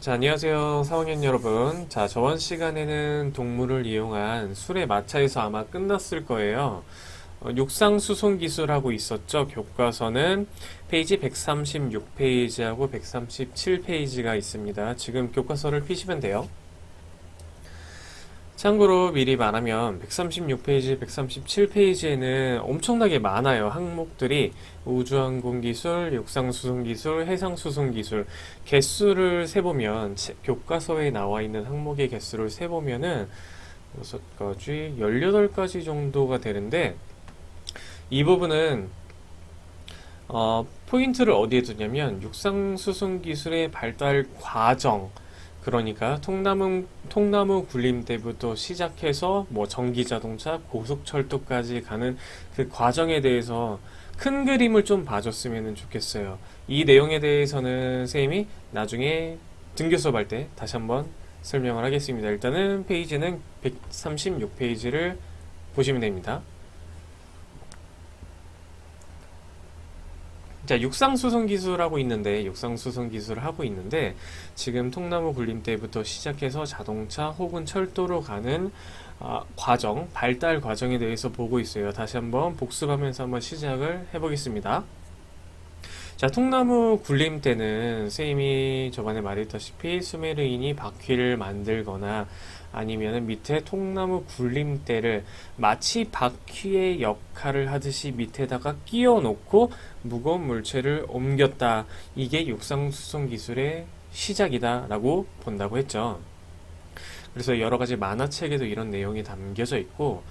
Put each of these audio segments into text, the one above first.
자, 안녕하세요. 3학년 여러분. 자, 저번 시간에는 동물을 이용한 수레 마차에서 아마 끝났을 거예요. 육상수송 기술하고 있었죠. 교과서는 페이지 136페이지하고 137페이지가 있습니다. 지금 교과서를 피시면 돼요. 참고로 미리 말하면 136페이지, 137페이지에는 엄청나게 많아요. 항목들이 우주항공기술, 육상수송기술, 해상수송기술 개수를 세보면 교과서에 나와 있는 항목의 개수를 세보면은 6가지, 18가지 정도가 되는데 이 부분은 포인트를 어디에 두냐면 육상수송기술의 발달 과정, 그러니까 통나무 굴림 때부터 시작해서 뭐 전기자동차, 고속철도까지 가는 그 과정에 대해서 큰 그림을 좀 봐줬으면 좋겠어요. 이 내용에 대해서는 선생님이 나중에 등교 수업할 때 다시 한번 설명을 하겠습니다. 일단은 페이지는 136페이지를 보시면 됩니다. 자, 육상수송 기술하고 있는데, 육상수송 기술을 하고 있는데, 지금 통나무 굴림대부터 시작해서 자동차 혹은 철도로 가는 과정, 발달 과정에 대해서 보고 있어요. 다시 한번 복습하면서 한번 시작을 해보겠습니다. 자, 통나무 굴림대는 선생님이 저번에 말했다시피 수메르인이 바퀴를 만들거나 아니면은 밑에 통나무 굴림대를 마치 바퀴의 역할을 하듯이 밑에다가 끼워 놓고 무거운 물체를 옮겼다. 이게 육상수송 기술의 시작이다 라고 본다고 했죠. 그래서 여러 가지 만화책에도 이런 내용이 담겨져 있고,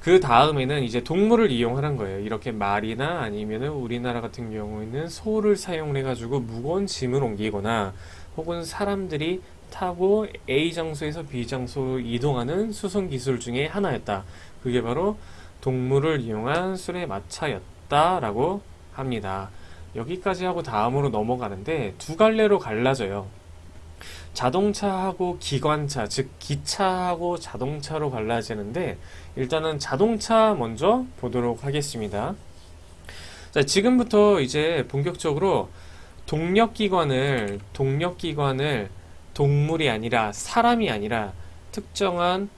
그 다음에는 이제 동물을 이용하는 거예요. 이렇게 말이나 아니면은 우리나라 같은 경우에는 소를 사용해가지고 무거운 짐을 옮기거나 혹은 사람들이 타고 A 장소에서 B 장소로 이동하는 수송 기술 중에 하나였다. 그게 바로 동물을 이용한 수레 마차였다라고 합니다. 여기까지 하고 다음으로 넘어가는데 두 갈래로 갈라져요. 자동차하고 기관차, 즉 기차하고 자동차로 갈라지는데 일단은 자동차 먼저 보도록 하겠습니다. 자, 지금부터 이제 본격적으로 동력기관을 동물이 아니라 사람이 아니라 특정한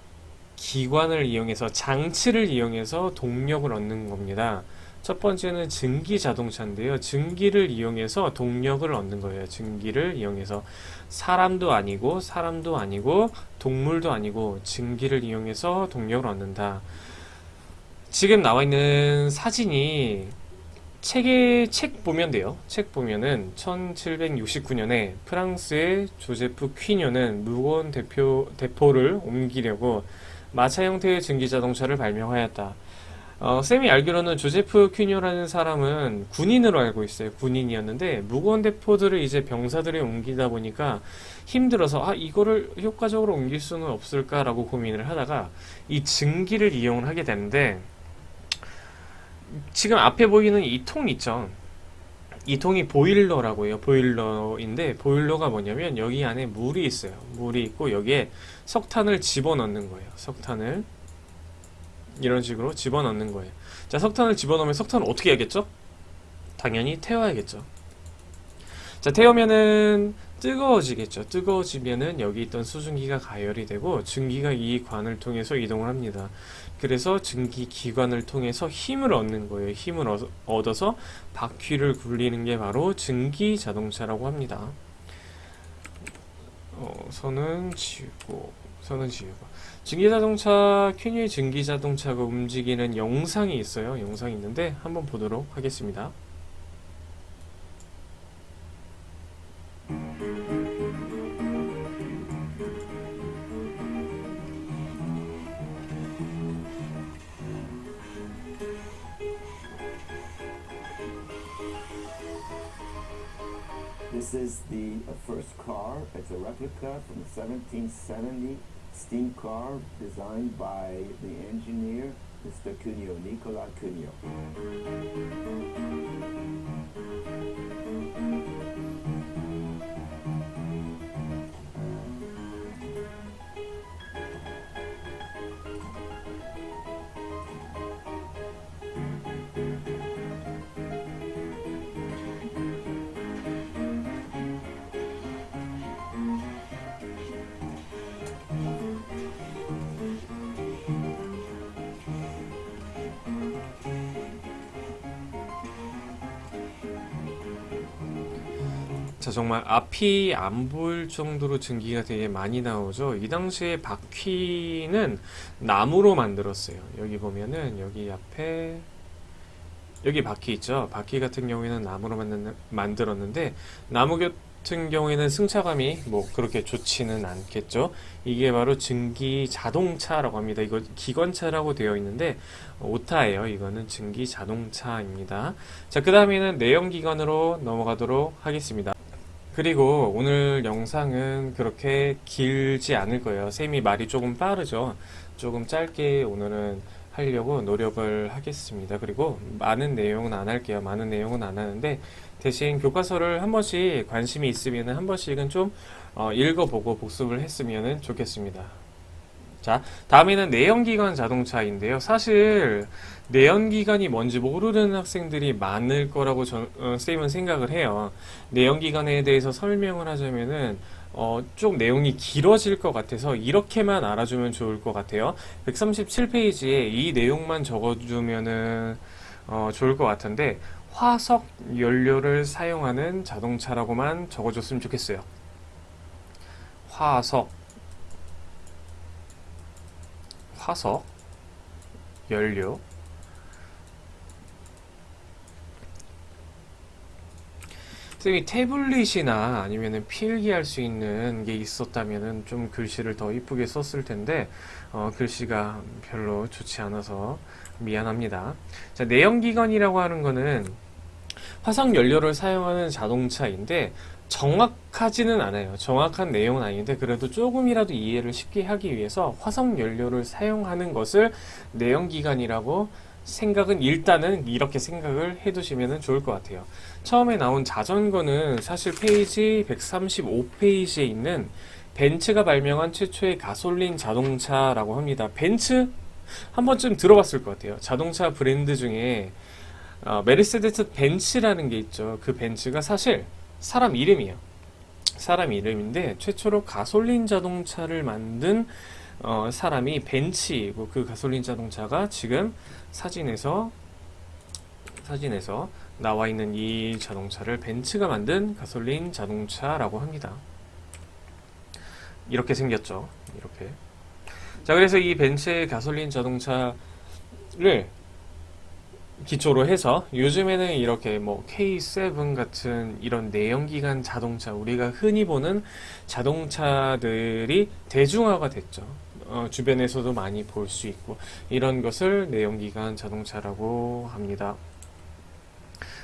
기관을 이용해서 장치를 이용해서 동력을 얻는 겁니다. 첫 번째는 증기 자동차인데요. 증기를 이용해서 동력을 얻는 거예요. 증기를 이용해서 사람도 아니고 동물도 아니고 증기를 이용해서 동력을 얻는다. 지금 나와 있는 사진이 책 보면 돼요. 책 보면은 1769년에 프랑스의 조제프 퀴뇨는 무거운 대포를 옮기려고 마차 형태의 증기 자동차를 발명하였다. 쌤이 알기로는 조제프 퀴뇨라는 사람은 군인으로 알고 있어요. 군인이었는데 무거운 대포들을 이제 병사들이 옮기다 보니까 힘들어서 이거를 효과적으로 옮길 수는 없을까라고 고민을 하다가 이 증기를 이용을 하게 되는데, 지금 앞에 보이는 이 통 있죠. 이 통이 보일러라고 해요. 보일러인데 보일러가 뭐냐면 여기 안에 물이 있어요. 물이 있고 여기에 석탄을 집어넣는 거예요. 석탄을 이런 식으로 집어넣는 거예요. 자, 석탄을 집어넣으면 석탄을 어떻게 해야겠죠? 당연히 태워야겠죠. 자, 태우면은 뜨거워지겠죠. 뜨거워지면은 여기 있던 수증기가 가열이 되고 증기가 이 관을 통해서 이동을 합니다. 그래서 증기 기관을 통해서 힘을 얻는 거예요. 힘을 얻어서 바퀴를 굴리는 게 바로 증기 자동차라고 합니다. 선은 지우고 증기자동차, 퀴니의 증기자동차가 움직이는 영상이 있어요. 영상이 있는데 한번 보도록 하겠습니다. This is the first car. It's a replica from the 1770 steam car designed by the engineer Mr. Cuneo, Nicolas Cuneo. 자, 정말 앞이 안 보일 정도로 증기가 되게 많이 나오죠. 이 당시에 바퀴는 나무로 만들었어요. 여기 보면은 여기 앞에 여기 바퀴 있죠. 바퀴 같은 경우에는 나무로 만들었는데 나무 같은 경우에는 승차감이 뭐 그렇게 좋지는 않겠죠. 이게 바로 증기 자동차라고 합니다. 이거 기관차라고 되어 있는데 오타예요. 이거는 증기 자동차입니다. 자, 그 다음에는 내연기관으로 넘어가도록 하겠습니다. 그리고 오늘 영상은 그렇게 길지 않을 거예요. 쌤이 말이 조금 빠르죠. 조금 짧게 오늘은 하려고 노력을 하겠습니다. 그리고 많은 내용은 안 할게요. 많은 내용은 안 하는데 대신 교과서를 한 번씩 관심이 있으면 한 번씩은 좀 읽어보고 복습을 했으면 좋겠습니다. 자, 다음에는 내연기관 자동차인데요. 사실 내연기관이 뭔지 모르는 학생들이 많을 거라고 쌤은 생각을 해요. 내연기관에 대해서 설명을 하자면은 좀 내용이 길어질 것 같아서 이렇게만 알아주면 좋을 것 같아요. 137페이지에 이 내용만 적어주면은 좋을 것 같은데 화석 연료를 사용하는 자동차라고만 적어줬으면 좋겠어요. 화석 연료. 쌤이 태블릿이나 아니면은 필기할 수 있는 게 있었다면은 좀 글씨를 더 이쁘게 썼을 텐데 글씨가 별로 좋지 않아서 미안합니다. 자, 내연기관이라고 하는 거는 화석 연료를 사용하는 자동차인데 정확하지는 않아요. 정확한 내용은 아닌데 그래도 조금이라도 이해를 쉽게 하기 위해서 화석 연료를 사용하는 것을 내연기관이라고 생각은 일단은 이렇게 생각을 해두시면 좋을 것 같아요. 처음에 나온 자전거는 사실 페이지 135페이지에 있는 벤츠가 발명한 최초의 가솔린 자동차라고 합니다. 벤츠? 한 번쯤 들어봤을 것 같아요. 자동차 브랜드 중에 메르세데스 벤츠라는 게 있죠. 그 벤츠가 사실 사람 이름이에요. 사람 이름인데 최초로 가솔린 자동차를 만든 사람이 벤츠이고 그 가솔린 자동차가 지금 사진에서 나와 있는 이 자동차를 벤츠가 만든 가솔린 자동차라고 합니다. 이렇게 생겼죠. 이렇게. 자, 그래서 이 벤츠의 가솔린 자동차를 기초로 해서 요즘에는 이렇게 뭐 K7 같은 이런 내연기관 자동차, 우리가 흔히 보는 자동차들이 대중화가 됐죠. 주변에서도 많이 볼 수 있고 이런 것을 내연기관 자동차라고 합니다.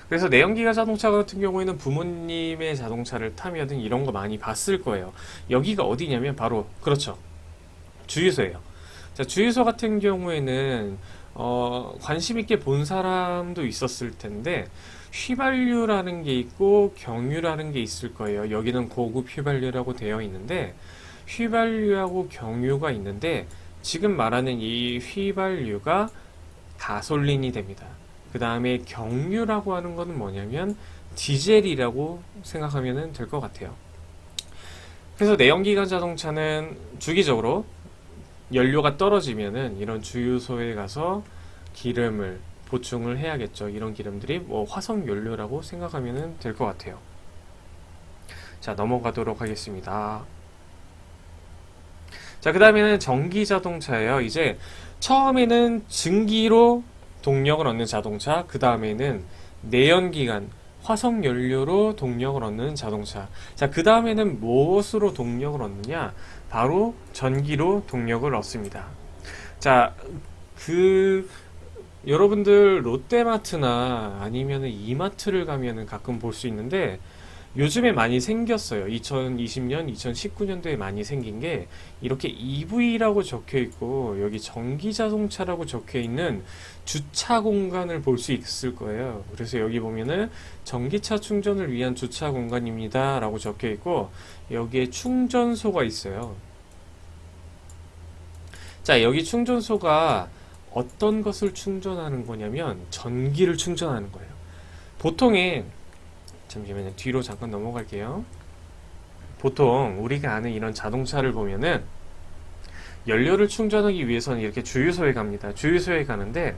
그래서 내연기관 자동차 같은 경우에는 부모님의 자동차를 타면은 이런 거 많이 봤을 거예요. 여기가 어디냐면 바로 그렇죠. 주유소예요. 자, 주유소 같은 경우에는 관심 있게 본 사람도 있었을 텐데 휘발유라는 게 있고 경유라는 게 있을 거예요. 여기는 고급 휘발유라고 되어 있는데 휘발유하고 경유가 있는데 지금 말하는 이 휘발유가 가솔린이 됩니다. 그 다음에 경유라고 하는 것은 뭐냐면 디젤이라고 생각하면 될 것 같아요. 그래서 내연기관 자동차는 주기적으로 연료가 떨어지면은 이런 주유소에 가서 기름을 보충을 해야겠죠. 이런 기름들이 뭐 화석 연료라고 생각하면 될 것 같아요. 자, 넘어가도록 하겠습니다. 자, 그 다음에는 전기 자동차예요. 이제 처음에는 증기로 동력을 얻는 자동차, 그 다음에는 내연기관, 화석 연료로 동력을 얻는 자동차. 자, 그 다음에는 무엇으로 동력을 얻느냐? 바로 전기로 동력을 얻습니다. 자, 여러분들 롯데마트나 아니면 이마트를 가면은 가끔 볼 수 있는데 요즘에 많이 생겼어요. 2020년, 2019년도에 많이 생긴 게 이렇게 EV라고 적혀 있고 여기 전기 자동차라고 적혀 있는 주차 공간을 볼 수 있을 거예요. 그래서 여기 보면은 전기차 충전을 위한 주차 공간입니다 라고 적혀 있고 여기에 충전소가 있어요. 자, 여기 충전소가 어떤 것을 충전하는 거냐면 전기를 충전하는 거예요. 보통의 잠시만요. 뒤로 잠깐 넘어갈게요. 보통 우리가 아는 이런 자동차를 보면은 연료를 충전하기 위해서는 이렇게 주유소에 갑니다. 주유소에 가는데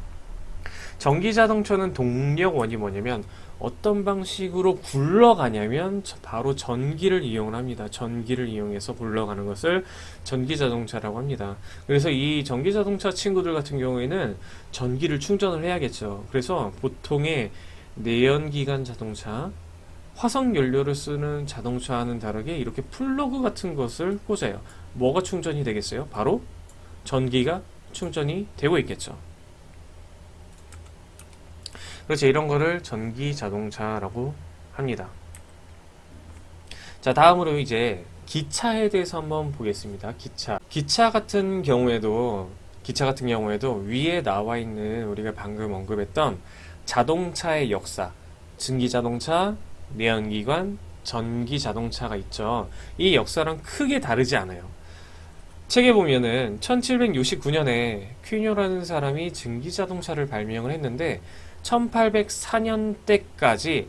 전기 자동차는 동력원이 뭐냐면 어떤 방식으로 굴러가냐면 바로 전기를 이용을 합니다. 전기를 이용해서 굴러가는 것을 전기 자동차라고 합니다. 그래서 이 전기 자동차 친구들 같은 경우에는 전기를 충전을 해야겠죠. 그래서 보통의 내연기관 자동차, 화석 연료를 쓰는 자동차와는 다르게 이렇게 플러그 같은 것을 꽂아요. 뭐가 충전이 되겠어요? 바로 전기가 충전이 되고 있겠죠. 그래서 이런 거를 전기 자동차라고 합니다. 자, 다음으로 이제 기차에 대해서 한번 보겠습니다. 기차 같은 경우에도 위에 나와 있는 우리가 방금 언급했던 자동차의 역사, 증기 자동차, 내연기관, 전기 자동차가 있죠. 이 역사랑 크게 다르지 않아요. 책에 보면은 1769년에 퀴뇨라는 사람이 증기 자동차를 발명을 했는데 1804년대까지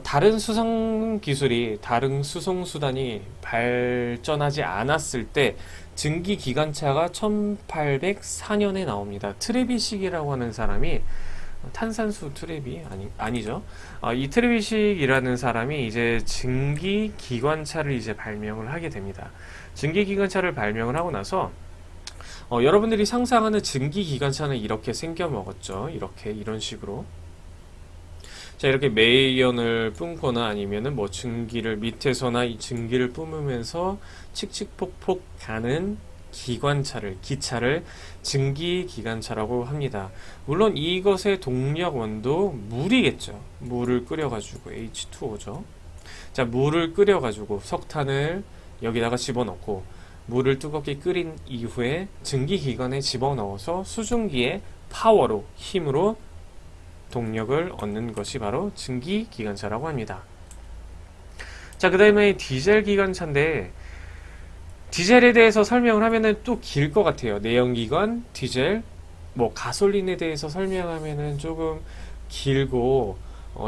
다른 수송 기술이, 다른 수송 수단이 발전하지 않았을 때 증기 기관차가 1804년에 나옵니다. 트레비식이라고 하는 사람이, 탄산수 트레비 아니죠. 이 트레비식이라는 사람이 이제 증기 기관차를 이제 발명을 하게 됩니다. 증기 기관차를 발명을 하고 나서 여러분들이 상상하는 증기 기관차는 이렇게 생겨 먹었죠. 이런 식으로. 자, 이렇게 매연을 뿜거나 아니면은 뭐 증기를 밑에서나 이 증기를 뿜으면서 칙칙폭폭 가는 기차를 증기 기관차라고 합니다. 물론 이것의 동력원도 물이겠죠. 물을 끓여가지고 H2O죠. 자, 물을 끓여가지고 석탄을 여기다가 집어넣고 물을 뜨겁게 끓인 이후에 증기기관에 집어넣어서 수증기의 파워로, 힘으로 동력을 얻는 것이 바로 증기기관차라고 합니다. 자, 그 다음에 디젤기관차인데, 디젤에 대해서 설명을 하면은 또 길 것 같아요. 내연기관, 디젤, 뭐 가솔린에 대해서 설명하면은 조금 길고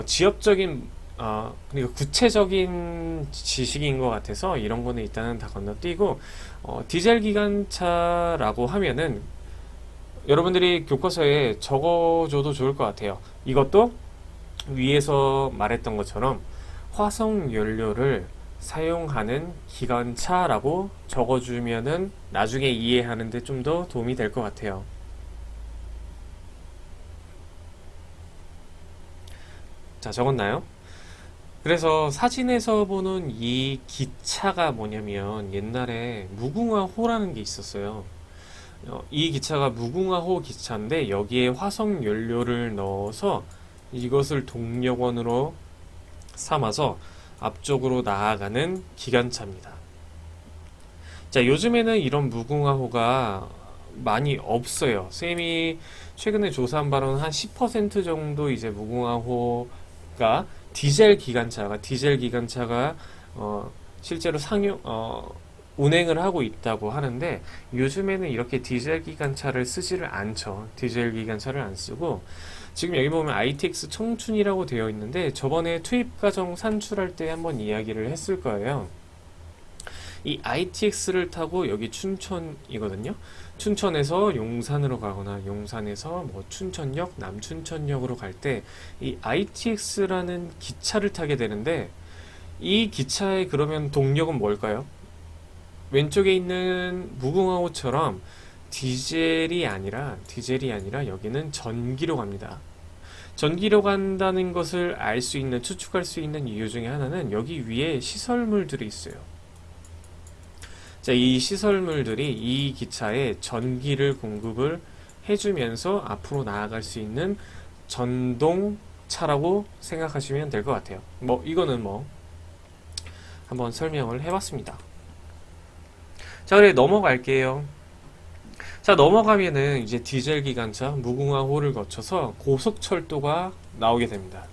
지엽적인 그러니까 구체적인 지식인 것 같아서 이런 거는 일단은 다 건너뛰고 디젤 기관차라고 하면은 여러분들이 교과서에 적어줘도 좋을 것 같아요. 이것도 위에서 말했던 것처럼 화석 연료를 사용하는 기관차라고 적어주면은 나중에 이해하는데 좀 더 도움이 될 것 같아요. 자, 적었나요? 그래서 사진에서 보는 이 기차가 뭐냐면 옛날에 무궁화호라는 게 있었어요. 이 기차가 무궁화호 기차인데 여기에 화석 연료를 넣어서 이것을 동력원으로 삼아서 앞쪽으로 나아가는 기관차입니다. 자, 요즘에는 이런 무궁화호가 많이 없어요. 쌤이 최근에 조사한 바로는 한 10% 정도 이제 무궁화호가 디젤 기관차가 실제로 운행을 하고 있다고 하는데 요즘에는 이렇게 디젤 기관차를 쓰지를 않죠. 디젤 기관차를 안 쓰고 지금 여기 보면 ITX 청춘이라고 되어 있는데 저번에 투입 과정 산출할 때 한번 이야기를 했을 거예요. 이 ITX를 타고 여기 춘천이거든요. 춘천에서 용산으로 가거나 용산에서 뭐 춘천역, 남춘천역으로 갈 때 이 ITX라는 기차를 타게 되는데 이 기차의 그러면 동력은 뭘까요? 왼쪽에 있는 무궁화호처럼 디젤이 아니라 여기는 전기로 갑니다. 전기로 간다는 것을 알 수 있는, 추측할 수 있는 이유 중에 하나는 여기 위에 시설물들이 있어요. 자, 이 시설물들이 이 기차에 전기를 공급을 해주면서 앞으로 나아갈 수 있는 전동차라고 생각하시면 될 것 같아요. 이거는 한번 설명을 해봤습니다. 자, 그래 넘어갈게요. 자, 넘어가면은 이제 디젤 기관차 무궁화호를 거쳐서 고속철도가 나오게 됩니다.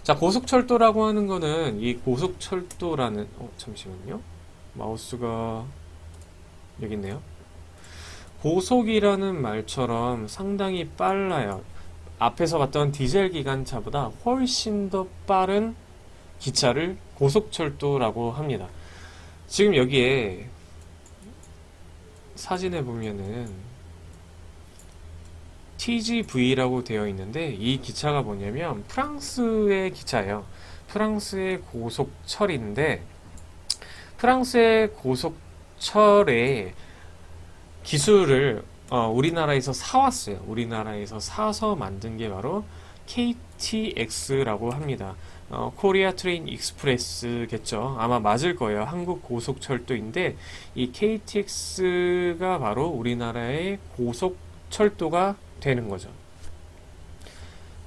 자, 고속철도라고 하는 거는 이 고속철도라는 잠시만요. 마우스가 여기 있네요. 고속이라는 말처럼 상당히 빨라요. 앞에서 봤던 디젤 기관차보다 훨씬 더 빠른 기차를 고속철도라고 합니다. 지금 여기에 사진에 보면은 TGV라고 되어 있는데 이 기차가 뭐냐면 프랑스의 기차예요. 프랑스의 고속철인데 프랑스의 고속철의 기술을 우리나라에서 사왔어요. 우리나라에서 사서 만든 게 바로 KTX라고 합니다. 코리아 트레인 익스프레스겠죠. 아마 맞을 거예요. 한국 고속철도인데 이 KTX가 바로 우리나라의 고속철도가 되는 거죠.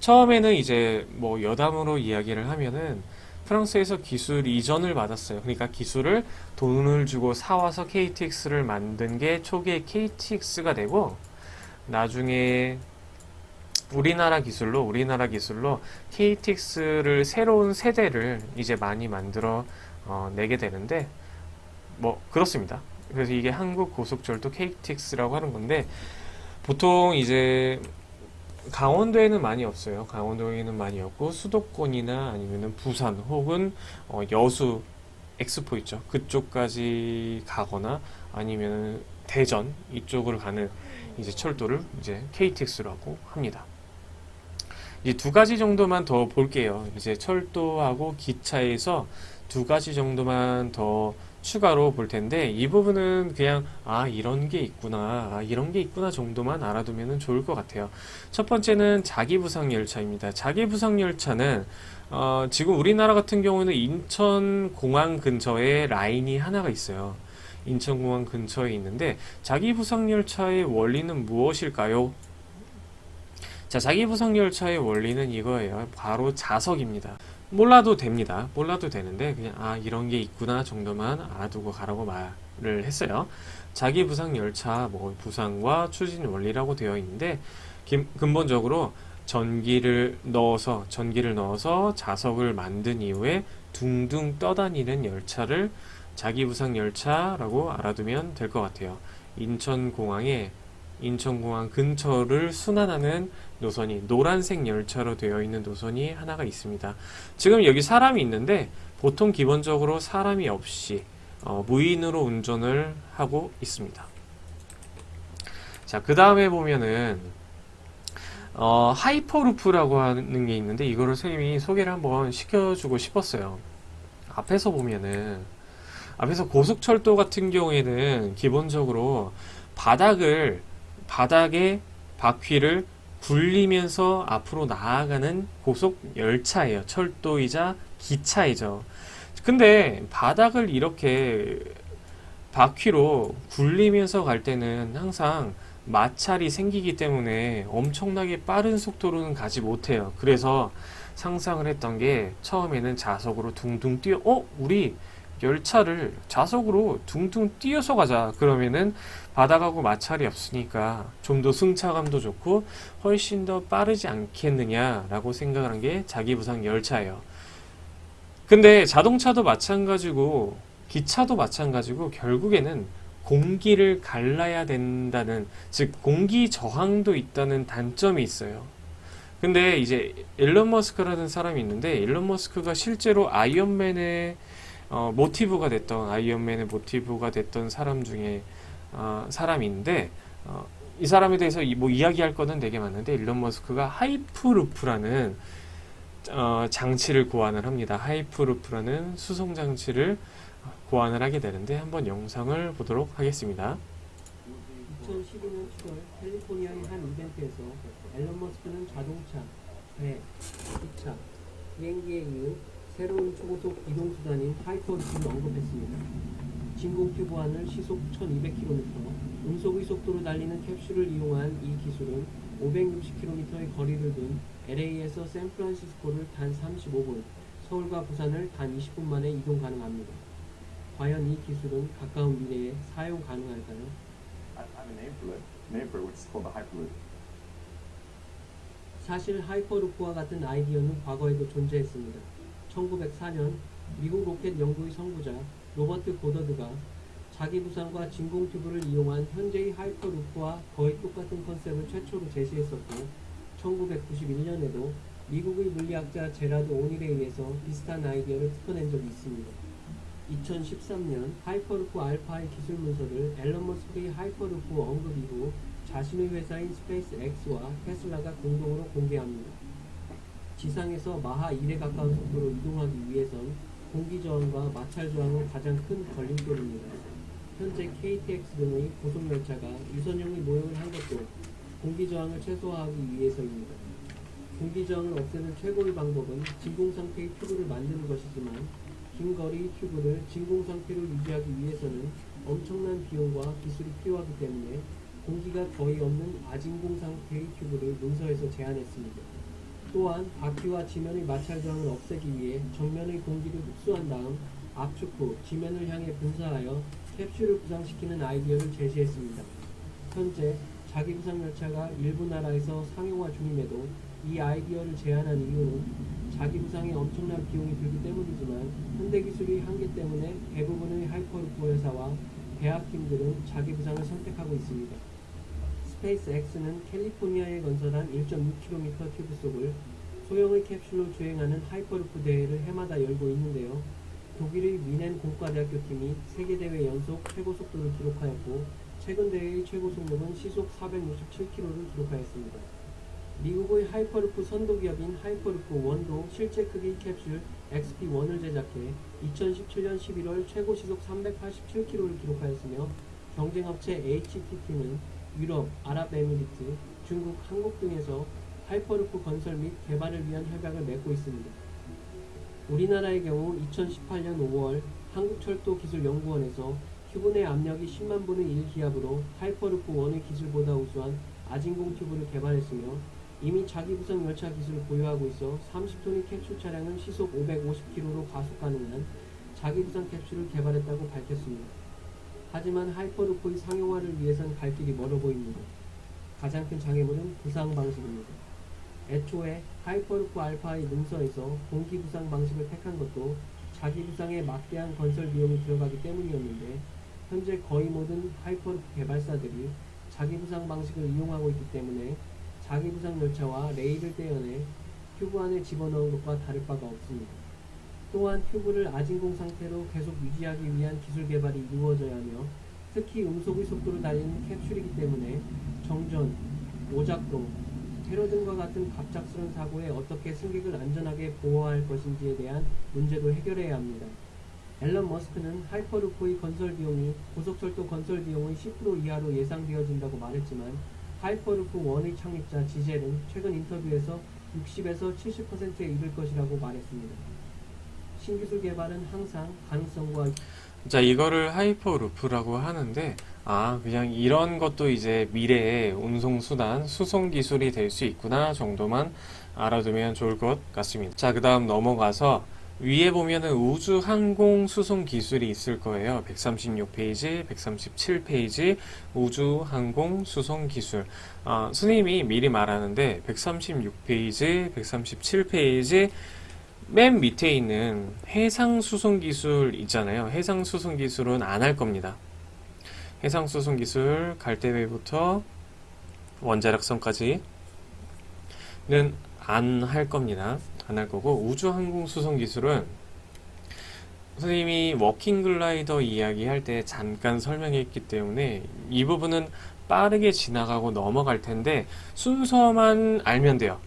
처음에는 이제 뭐 여담으로 이야기를 하면은 프랑스에서 기술 이전을 받았어요. 그러니까 기술을 돈을 주고 사와서 KTX를 만든 게 초기에 KTX가 되고 나중에 우리나라 기술로 KTX를 새로운 세대를 이제 많이 만들어 내게 되는데 뭐 그렇습니다. 그래서 이게 한국 고속철도 KTX라고 하는 건데 보통 이제 강원도에는 많이 없어요. 강원도에는 많이 없고 수도권이나 아니면은 부산 혹은 여수 엑스포 있죠. 그쪽까지 가거나 아니면은 대전 이쪽으로 가는 이제 철도를 이제 KTX라고 합니다. 이제 두 가지 정도만 더 볼게요. 이제 철도하고 기차에서 두 가지 정도만 더 추가로 볼 텐데 이 부분은 그냥 이런 게 있구나 이런 게 있구나 정도만 알아두면 좋을 것 같아요. 첫 번째는 자기부상 열차입니다. 자기부상 열차는 지금 우리나라 같은 경우는 인천공항 근처에 라인이 하나가 있어요. 인천공항 근처에 있는데 자기부상 열차의 원리는 무엇일까요? 자, 자기부상 열차의 원리는 이거예요. 바로 자석입니다. 몰라도 됩니다. 몰라도 되는데 그냥 이런 게 있구나 정도만 알아두고 가라고 말을 했어요. 자기부상 열차 뭐 부상과 추진 원리라고 되어 있는데 근본적으로 전기를 넣어서 자석을 만든 이후에 둥둥 떠다니는 열차를 자기부상 열차라고 알아두면 될 것 같아요. 인천공항 근처를 순환하는 노선이 노란색 열차로 되어 있는 노선이 하나가 있습니다. 지금 여기 사람이 있는데 보통 기본적으로 사람이 없이 무인으로 운전을 하고 있습니다. 자, 그 다음에 보면은 하이퍼루프라고 하는 게 있는데 이거를 선생님이 소개를 한번 시켜주고 싶었어요. 앞에서 고속철도 같은 경우에는 기본적으로 바닥에 바퀴를 굴리면서 앞으로 나아가는 고속 열차예요. 철도이자 기차이죠. 근데 바닥을 이렇게 바퀴로 굴리면서 갈 때는 항상 마찰이 생기기 때문에 엄청나게 빠른 속도로는 가지 못해요. 그래서 상상을 했던 게 처음에는 자석으로 둥둥 우리 열차를 자석으로 둥둥 뛰어서 가자. 그러면은 바닥하고 마찰이 없으니까 좀 더 승차감도 좋고 훨씬 더 빠르지 않겠느냐라고 생각을 한 게 자기부상 열차예요. 근데 자동차도 마찬가지고 기차도 마찬가지고 결국에는 공기를 갈라야 된다는, 즉 공기 저항도 있다는 단점이 있어요. 근데 이제 일론 머스크라는 사람이 있는데 일론 머스크가 실제로 아이언맨의 모티브가 됐던 사람 중에 사람인데 이 사람에 대해서 뭐 이야기할 거는 되게 많은데 일론 머스크가 하이프루프라는 장치를 고안을 합니다. 하이프루프라는 수송 장치를 고안을 하게 되는데 한번 영상을 보도록 하겠습니다. 2012년 7월 캘리포니아의 한 이벤트에서 앨런 머스크는 자동차, 배, 기차, 비행기에 이은 새로운 초고속 이동수단인 하이퍼루프를 언급했습니다. 진공튜브 안을 시속 1200km, 음속의 속도로 달리는 캡슐을 이용한 이 기술은 560km의 거리를 둔 LA에서 샌프란시스코를 단 35분, 서울과 부산을 단 20분 만에 이동 가능합니다. 과연 이 기술은 가까운 미래에 사용 가능할까요? I have a name for it, which is called the Hyperloop. 사실 하이퍼루프와 같은 아이디어는 과거에도 존재했습니다. 1904년 미국 로켓 연구의 선구자 로버트 고더드가 자기 부상과 진공 튜브를 이용한 현재의 하이퍼루프와 거의 똑같은 컨셉을 최초로 제시했었고 1991년에도 미국의 물리학자 제라드 오닐에 의해서 비슷한 아이디어를 풀어낸 적이 있습니다. 2013년 하이퍼루프 알파의 기술 문서를 앨런 머스크의 하이퍼루프 언급 이후 자신의 회사인 스페이스X와 테슬라가 공동으로 공개합니다. 지상에서 마하 1에 가까운 속도로 이동하기 위해선 공기 저항과 마찰 저항은 가장 큰 걸림돌입니다. 현재 KTX 등의 고속 열차가 유선형의 모형을 한 것도 공기 저항을 최소화하기 위해서입니다. 공기 저항을 없애는 최고의 방법은 진공 상태의 튜브를 만드는 것이지만 긴 거리 튜브를 진공 상태로 유지하기 위해서는 엄청난 비용과 기술이 필요하기 때문에 공기가 거의 없는 아진공 상태의 튜브를 문서에서 제안했습니다. 또한 바퀴와 지면의 마찰 저항을 없애기 위해 정면의 공기를 흡수한 다음 압축 후 지면을 향해 분사하여 캡슐을 부상시키는 아이디어를 제시했습니다. 현재 자기 부상 열차가 일부 나라에서 상용화 중임에도 이 아이디어를 제안한 이유는 자기 부상에 엄청난 비용이 들기 때문이지만 현대기술의 한계 때문에 대부분의 하이퍼루프 회사와 대학팀들은 자기 부상을 선택하고 있습니다. 스페이스X는 캘리포니아에 건설한 1.6km 튜브 속을 소형의 캡슐로 주행하는 하이퍼루프 대회를 해마다 열고 있는데요. 독일의 미넨 공과대학교 팀이 세계대회 연속 최고 속도를 기록하였고 최근 대회의 최고 속력은 시속 467km를 기록하였습니다. 미국의 하이퍼루프 선도기업인 하이퍼루프 원도 실제 크기의 캡슐 XP1을 제작해 2017년 11월 최고 시속 387km를 기록하였으며 경쟁업체 HTT는 유럽, 아랍에미리트, 중국, 한국 등에서 하이퍼루프 건설 및 개발을 위한 협약을 맺고 있습니다. 우리나라의 경우 2018년 5월 한국철도기술연구원에서 튜브 내 압력이 10만 분의 1 기압으로 하이퍼루프 1의 기술보다 우수한 아진공 튜브를 개발했으며 이미 자기부상 열차 기술을 보유하고 있어 30톤의 캡슐 차량은 시속 550km로 가속 가능한 자기부상 캡슐을 개발했다고 밝혔습니다. 하지만 하이퍼루프의 상용화를 위해선 갈 길이 멀어 보입니다. 가장 큰 장애물은 부상 방식입니다. 애초에 하이퍼루프 알파의 문서에서 공기 부상 방식을 택한 것도 자기 부상에 막대한 건설 비용이 들어가기 때문이었는데 현재 거의 모든 하이퍼루프 개발사들이 자기 부상 방식을 이용하고 있기 때문에 자기 부상 열차와 레일을 떼어내 튜브 안에 집어넣은 것과 다를 바가 없습니다. 또한 튜브를 아진공 상태로 계속 유지하기 위한 기술 개발이 이루어져야 하며 특히 음속의 속도로 달리는 캡슐이기 때문에 정전, 오작동, 테러 등과 같은 갑작스러운 사고에 어떻게 승객을 안전하게 보호할 것인지에 대한 문제도 해결해야 합니다. 앨런 머스크는 하이퍼루프의 건설 비용이 고속철도 건설 비용의 10% 이하로 예상되어진다고 말했지만 하이퍼루프 1의 창립자 지젤은 최근 인터뷰에서 60에서 70%에 이를 것이라고 말했습니다. 신기술 개발은 항상 가능성과 자, 이거를 하이퍼루프라고 하는데, 그냥 이런 것도 이제 미래의 운송수단, 수송기술이 될 수 있구나 정도만 알아두면 좋을 것 같습니다. 자, 그 다음 넘어가서 위에 보면은 우주항공수송기술이 있을 거예요. 136페이지, 137페이지 우주항공수송기술. 스님이 미리 말하는데 136페이지, 137페이지 맨 밑에 있는 해상수송기술 있잖아요. 해상수송기술은 안 할 겁니다. 해상수송기술 갈대회부터 원자력선까지는 안 할 겁니다. 안 할 거고 우주항공수송기술은 선생님이 워킹글라이더 이야기할 때 잠깐 설명했기 때문에 이 부분은 빠르게 지나가고 넘어갈 텐데 순서만 알면 돼요.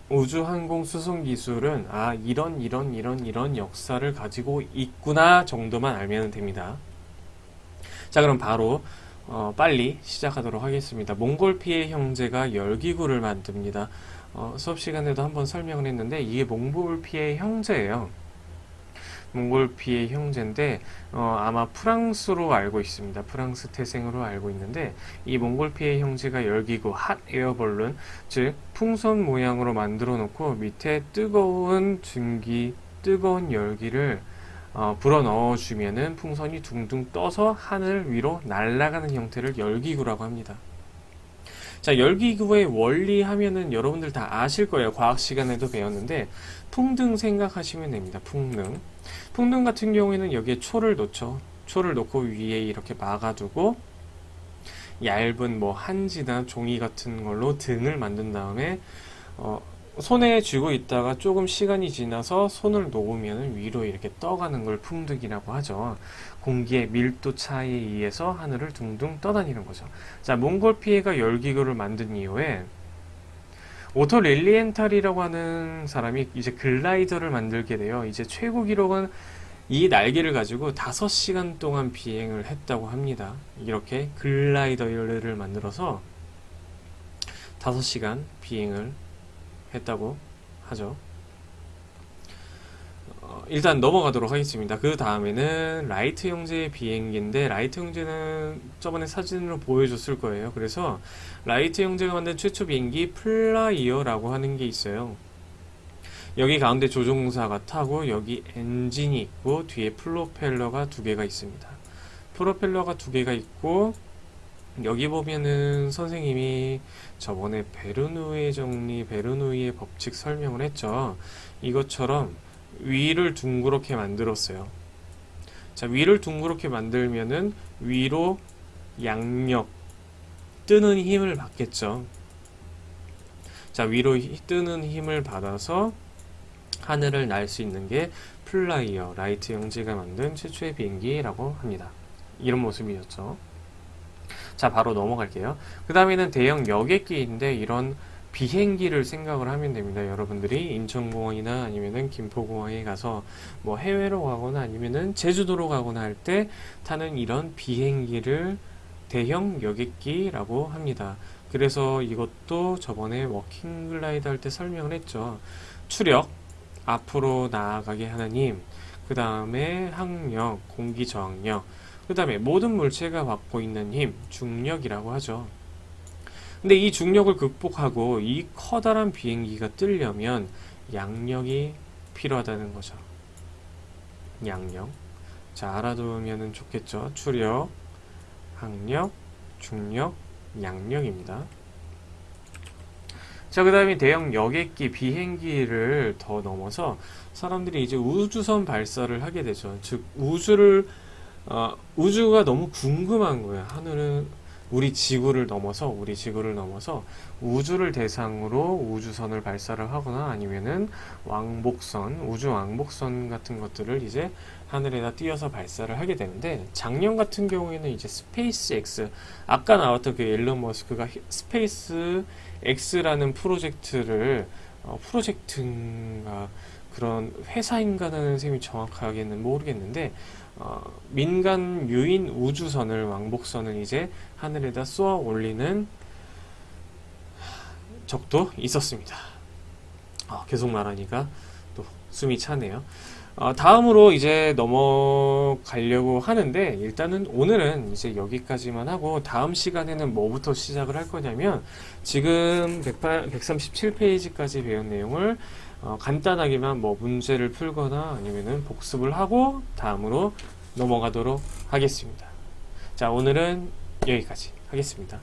우주항공수송기술은 이런 역사를 가지고 있구나 정도만 알면 됩니다. 자, 그럼 바로 빨리 시작하도록 하겠습니다. 몽골피의 형제가 열기구를 만듭니다. 수업 시간에도 한번 설명을 했는데 이게 몽골피의 형제예요. 몽골피의 형제인데 아마 프랑스로 알고 있습니다. 프랑스 태생으로 알고 있는데 이 몽골피의 형제가 열기구 핫 에어벌룬, 즉 풍선 모양으로 만들어 놓고 밑에 뜨거운 열기를 불어 넣어 주면은 풍선이 둥둥 떠서 하늘 위로 날아가는 형태를 열기구라고 합니다. 자, 열기구의 원리 하면은 여러분들 다 아실 거예요. 과학 시간에도 배웠는데 풍등 생각하시면 됩니다. 풍등 같은 경우에는 여기에 초를 놓죠. 초를 놓고 위에 이렇게 막아두고 얇은 한지나 종이 같은 걸로 등을 만든 다음에 손에 쥐고 있다가 조금 시간이 지나서 손을 놓으면 위로 이렇게 떠가는 걸 풍득이라고 하죠. 공기의 밀도 차이에 의해서 하늘을 둥둥 떠다니는 거죠. 자, 몽골피에가 열기구를 만든 이후에 오토 릴리엔탈이라고 하는 사람이 이제 글라이더를 만들게 돼요. 이제 최고 기록은 이 날개를 가지고 5시간 동안 비행을 했다고 합니다. 이렇게 글라이더를 만들어서 5시간 비행을 했다고 하죠. 일단 넘어가도록 하겠습니다. 그 다음에는 라이트 형제의 비행기인데, 라이트 형제는 저번에 사진으로 보여줬을 거예요. 그래서 라이트 형제가 만든 최초 비행기 플라이어라고 하는 게 있어요. 여기 가운데 조종사가 타고 여기 엔진이 있고 뒤에 프로펠러가 2개가 있습니다. 프로펠러가 2개가 있고 여기 보면은 선생님이 저번에 베르누이의 정리, 베르누이의 법칙 설명을 했죠. 이것처럼 위를 둥그렇게 만들었어요. 자, 위를 둥그렇게 만들면은 위로 양력, 뜨는 힘을 받겠죠. 자, 위로 뜨는 힘을 받아서 하늘을 날 수 있는 게 플라이어, 라이트 형제가 만든 최초의 비행기라고 합니다. 이런 모습이었죠. 자, 바로 넘어갈게요. 그 다음에는 대형 여객기인데, 이런 비행기를 생각을 하면 됩니다. 여러분들이 인천공항이나 아니면은 김포공항에 가서 뭐 해외로 가거나 아니면은 제주도로 가거나 할 때 타는 이런 비행기를 대형 여객기라고 합니다. 그래서 이것도 저번에 워킹 글라이더 할 때 설명을 했죠. 추력, 앞으로 나아가게 하는 힘, 그 다음에 항력, 공기 저항력, 그 다음에 모든 물체가 받고 있는 힘, 중력이라고 하죠. 근데 이 중력을 극복하고 이 커다란 비행기가 뜨려면 양력이 필요하다는 거죠. 양력. 자, 알아두면 좋겠죠. 추력, 항력, 중력, 양력입니다. 자, 그 다음에 대형 여객기, 비행기를 더 넘어서 사람들이 이제 우주선 발사를 하게 되죠. 즉, 우주가 너무 궁금한 거예요. 하늘은 우리 지구를 넘어서 우주를 대상으로 우주선을 발사를 하거나 아니면은 왕복선, 우주 왕복선 같은 것들을 이제 하늘에다 띄어서 발사를 하게 되는데, 작년 같은 경우에는 이제 스페이스 X, 아까 나왔던 그 일론 머스크가 스페이스 X라는 프로젝트를 프로젝트인가 그런 회사인가라는 셈이 정확하게는 모르겠는데, 민간 유인 우주선을, 왕복선을 이제 하늘에다 쏘아 올리는 적도 있었습니다. 계속 말하니까 또 숨이 차네요. 다음으로 이제 넘어가려고 하는데, 일단은 오늘은 이제 여기까지만 하고 다음 시간에는 뭐부터 시작을 할 거냐면, 지금 137페이지까지 배운 내용을 간단하게만 뭐 문제를 풀거나 아니면은 복습을 하고 다음으로 넘어가도록 하겠습니다. 자, 오늘은 여기까지 하겠습니다.